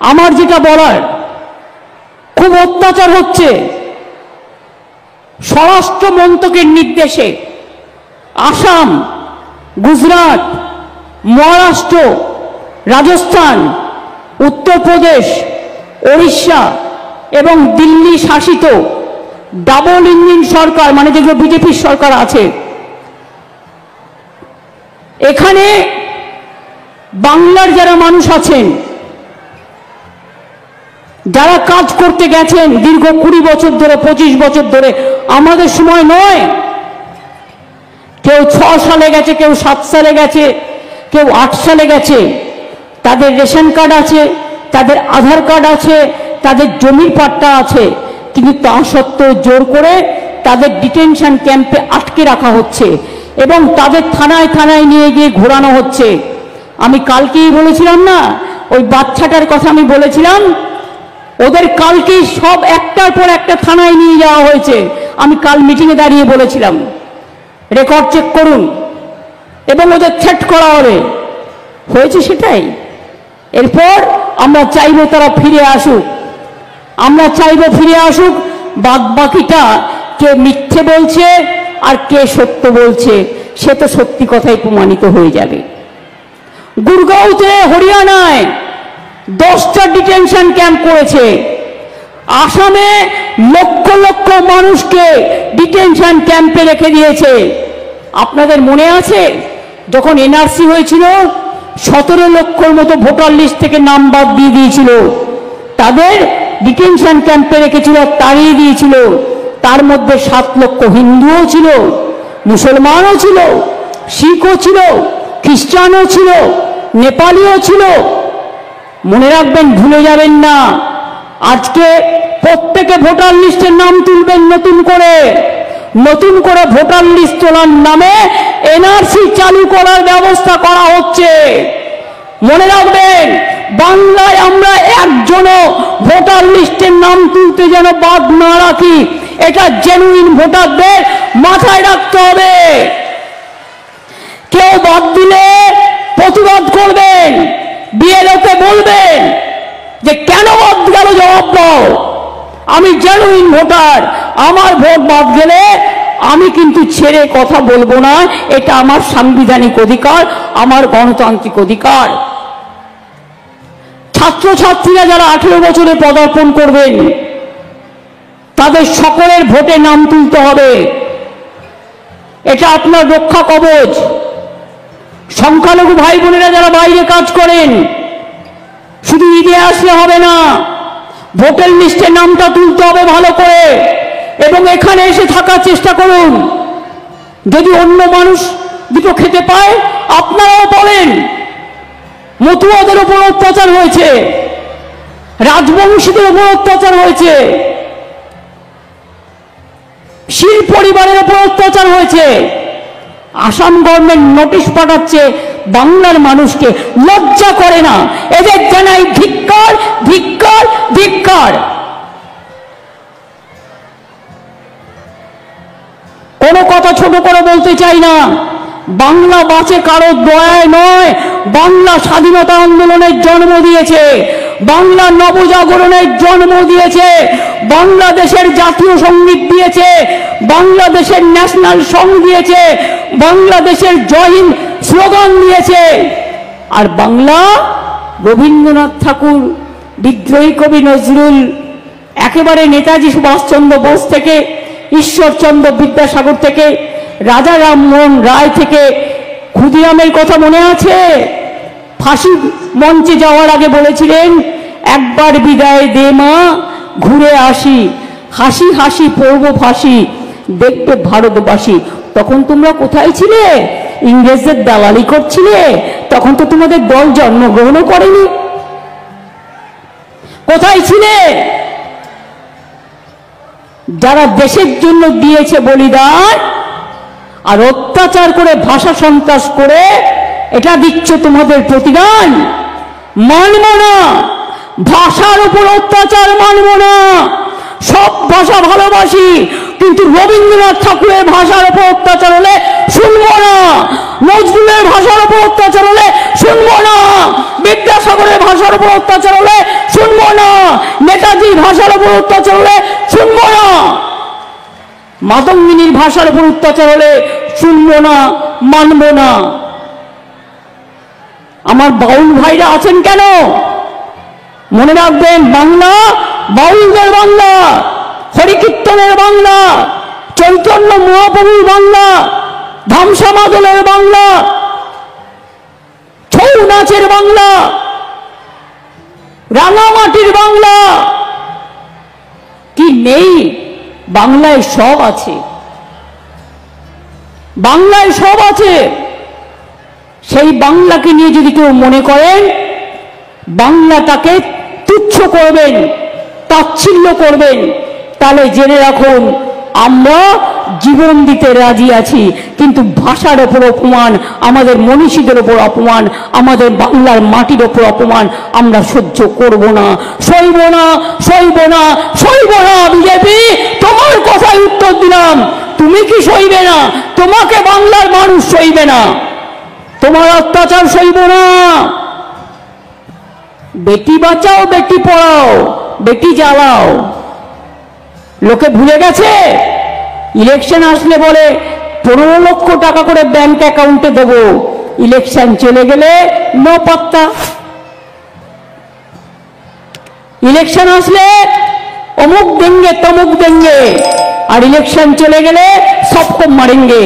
আমার যেটা বলার, খুব অত্যাচার হচ্ছে। স্বরাষ্ট্র মন্ত্রকের নির্দেশে আসাম, গুজরাট, মহারাষ্ট্র, রাজস্থান, উত্তরপ্রদেশ, ওড়িশা এবং দিল্লি শাসিত ডাবল ইঞ্জিন সরকার, মানে যেগুলো বিজেপির সরকার আছে, এখানে বাংলার যারা মানুষ আছেন, যারা কাজ করতে গেছেন দীর্ঘ 20 বছর ধরে, 25 বছর ধরে, আমাদের সময় নয়, কেউ 6 সালে গেছে, কেউ 7 সালে গেছে, কেউ 8 সালে গেছে, তাদের রেশন কার্ড আছে, তাদের আধার কার্ড আছে, তাদের জমির পাট্টা আছে, কিন্তু তা সত্ত্বেও জোর করে তাদের ডিটেনশন ক্যাম্পে আটকে রাখা হচ্ছে এবং তাদের থানায় থানায় নিয়ে গিয়ে ঘোরানো হচ্ছে। আমি কালকেই বলেছিলাম না, ওই বাচ্চাটার কথা আমি বলেছিলাম, ওদের কালকেই সব একটার পর একটা থানায় নিয়ে যাওয়া হয়েছে। আমি কাল মিটিংয়ে দাঁড়িয়ে বলেছিলাম, রেকর্ড চেক করুন, এবং ওদের থ্রেট করা হবে, হয়েছে সেটাই। এরপর আমরা চাইব তারা ফিরে আসুক, আমরা চাইব ফিরে আসুক। বাদ বাকিটা কে মিথ্যে বলছে আর কে সত্য বলছে সে তো সত্যি কথাই প্রমাণিত হয়ে যাবে। গুরগাঁওতে, হরিয়ানায় 10টা ডিটেনশন ক্যাম্প করেছে। আসামে লক্ষ লক্ষ মানুষকে ডিটেনশন ক্যাম্পে রেখে দিয়েছে। আপনাদের মনে আছে যখন এনআরসি হয়েছিল, 17 লক্ষর মতো ভোটার লিস্ট থেকে নাম বাদ দিয়ে দিয়েছিল, তাদের ডিটেনশন ক্যাম্পে রেখেছিল, তাড়িয়ে দিয়েছিল। তার মধ্যে 7 লক্ষ হিন্দুও ছিল, মুসলমানও ছিল, শিখও ছিল, খ্রিস্টানও ছিল, নেপালিও ছিল। মনে রাখবেন, ভুলে যাবেন না। আজকে প্রত্যেকে ভোটার লিস্টের নাম তুলবেন নতুন করে। নতুন করে ভোটার লিস্ট তোলার নামে এনআরসি চালু করার ব্যবস্থা করা হচ্ছে। মনে রাখবেন, বাংলায় আমরা একজনও ভোটার লিস্টের নাম তুলতে যেন বাদ না রাখি, এটা জেনুইন ভোটারদের মাথায় রাখতে হবে। কেউ বাদ দিলে প্রতিবাদ করবেন, বিএলওকে বলবেন যে কেন বাদ গেল, জবাব দাও। আমি জেনুইন ভোটার, আমার ভোট বাদ গেলে আমি কিন্তু ছেড়ে কথা বলবো না। এটা আমার সাংবিধানিক অধিকার, আমার গণতান্ত্রিক অধিকার। ছাত্রছাত্রীরা যারা 18 বছরে পদার্পণ করবেন, তাদের সকলের ভোটে নাম তুলতে হবে। এটা আপনার রক্ষা কবচ। সংখ্যালঘু ভাই বোনেরা যারা বাইরে কাজ করেন, শুধু ঈদে আসলে হবে না, ভোটার লিস্টে নামটা তুলতে হবে ভালো করে, এবং এখানে এসে থাকার চেষ্টা করুন। যদি অন্য মানুষ দুটো খেতে পায়, আপনারাও বলেন। মতুয়াদের উপর অত্যাচার হয়েছে, রাজবংশীদের উপর অত্যাচার হয়েছে, শীল পরিবারের উপর অত্যাচার হয়েছে। আসাম গভর্নমেন্ট নোটিশ পাঠাচ্ছে বাংলার মানুষকে, লজ্জা করে না? এদের জানাই ধিক্কার, ধিক্কার, ধিক্কার। কোনো কথা ছোট করে বলতে চাই না। বাংলা বাঁচে কারোর দয়ায় নয়, বাংলা স্বাধীনতা আন্দোলনের জন্ম দিয়েছে, বাংলা নবজাগরণের জন্ম দিয়েছে, বাংলাদেশের জাতীয় সঙ্গীত দিয়েছে, বাংলাদেশের ন্যাশনাল সং দিয়েছে, বাংলাদেশের জয় হিন্দ স্লোগান দিয়েছে। আর বাংলা রবীন্দ্রনাথ ঠাকুর, বিদ্রোহী কবি নজরুল, একেবারে নেতাজি সুভাষচন্দ্র বোস থেকে, ঈশ্বরচন্দ্র বিদ্যাসাগর থেকে, রাজা রামমোহন রায় থেকে, ক্ষুদিরামের কথা মনে আছে? ফাঁসি মঞ্চে যাওয়ার আগে বলেছিলেন, একবার বিদায় দে মা, ঘুরে আসি, হাসি হাসি পড়ব ফাঁসি, দেখবে ভারতবাসী। তখন তোমরা কোথায় ছিলে? ইংরেজদের দালালি করছিলে? তখন তো তোমাদের দল জন্মগ্রহণও করেনি। কোথায় ছিলে? যারা দেশের জন্য দিয়েছে বলিদান, আর অত্যাচার করে, ভাষা সন্ত্রাস করে এটা দিচ্ছ তোমাদের প্রতিদান। মানব না, ভাষার উপর অত্যাচার মানব না। সব ভাষা ভালোবাসি, কিন্তু রবীন্দ্রনাথ ঠাকুরের ভাষার উপর অত্যাচার হলে শুনবো না, নজরুলের ভাষার উপর অত্যাচার হলে শুনবো না, বিদ্যাসাগরের ভাষার উপর অত্যাচার হলে শুনবো না, নেতাজির ভাষার উপর অত্যাচার হলে শুনবো না, মাতঙ্গিনীর ভাষার উপর অত্যাচার হলে শুনবো না, মানবো না। আমার বাউল ভাইরা আছেন কেন? মনে রাখবেন, বাংলা বাউলদের বাংলা, হরিকীর্তনের বাংলা, চৈতন্য মহাপ্রভুর বাংলা, ধামসা মাদলের বাংলা, ছৌ নাচের বাংলা, রাঙামাটির বাংলা। কি নেই? বাংলায় সব আছে, বাংলায় সব আছে। সেই বাংলাকে নিয়ে যদি কেউ মনে করেন বাংলাটাকে তুচ্ছ করবেন, তাচ্ছিল্য করবেন, তাহলে জেনে রাখুন আমরা জীবন দিতে রাজি আছি, কিন্তু ভাষার ওপর অপমান, আমাদের মনীষীদের ওপর অপমান, আমাদের বাংলার মাটির ওপর অপমান আমরা সহ্য করব না, সইব না, সইব না, সইব না। বিজেপি, তোমার কথায় উত্তর দিলাম, তুমি কি সইবে না? তোমাকে বাংলার মানুষ সইবে না, তোমার অত্যাচার সইব না। বেটি বাঁচাও, বেটি পড়াও, বেটি জ্বালাও। লোকে ভুলে গেছে, ইলেকশন আসলে বলে 15 লক্ষ টাকা করে ব্যাংক অ্যাকাউন্টে দেব, ইলেকশন চলে গেলে নো পাত্তা। ইলেকশন আসলে অমুক দেंगे তমুক দেंगे, আর ইলেকশন চলে গেলে সবকো মারেंगे।